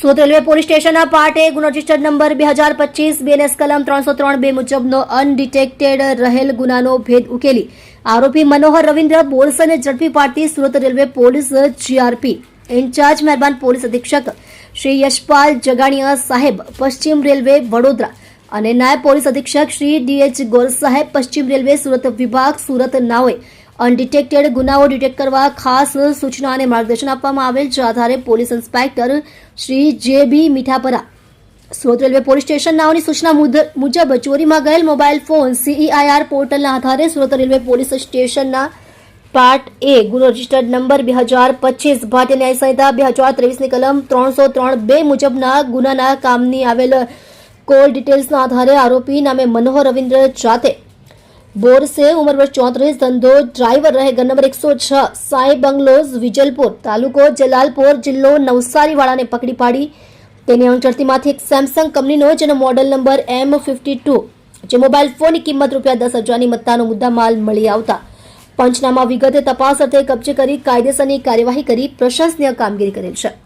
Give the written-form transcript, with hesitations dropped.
Surat railway police સ્ટેશનના part A ગુનો registered number 2025 BNS કલમ 303(2) મુજબનો અનડિટેક્ટેડ રહેલ ગુનાનો ભેદ ઉકેલી આરોપી મનોહર રવિન્દ્ર બોરસને ઝડપી પાડતી Surat railway police GRP incharge મહેરબાન પોલીસ અધિક્ષક શ્રી યશપાલ જગાણીયા સાહેબ પશ્ચિમ રેલવે વડોદરા અને નાયબ પોલીસ અધિક્ષક શ્રી DH ગોર સાહેબ પશ્ચિમ રેલવે સુરત વિભાગ સુરત નાઓએ અનડિટેક્ટેડ ગુનાઓ ડિટેક્ટ કરવા ખાસ સૂચના અને માર્ગદર્શન આપવામાં આવેલ, જે આધારે police inspector Shri JB Mithapara Surat railway police station નાઓની સૂચના મુજબ ચોરીમાં ગયેલ મોબાઈલ ફોન CEIR પોર્ટલના આધારે સુરત રેલવે પોલીસ સ્ટેશનના પાર્ટ એ ગુનો રજિસ્ટર્ડ નંબર 2025 ભારતીય ન્યાય સંહિતા 2023ની કલમ 303(2) મુજબના ગુનાના કામની આવેલ કોલ ડિટેલ્સના આધારે આરોપી નામે મનોહર રવિન્દ્ર જાતે બોરસે, ઉંમર વર્ષ 34, ધંધો ડ્રાઈવર, રહે ઘર નંબર 106 સાઈ બંગલોઝ, વિજલપુર, તાલુકો જલાલપોર, જિલ્લો નવસારી વાળાને પકડી પાડી તેની અંચળતીમાંથી એક સેમસંગ કંપનીનો જેનો મોડેલ નંબર M52 જે મોબાઈલ ફોનની કિંમત ₹10,000ની મત્તાનો મુદ્દામાલ મળી આવતા પંચનામા વિગતે તપાસ અર્થે કબજે કરી કાયદેસરની કાર્યવાહી કરી પ્રશંસનીય કામગીરી કરેલ છે.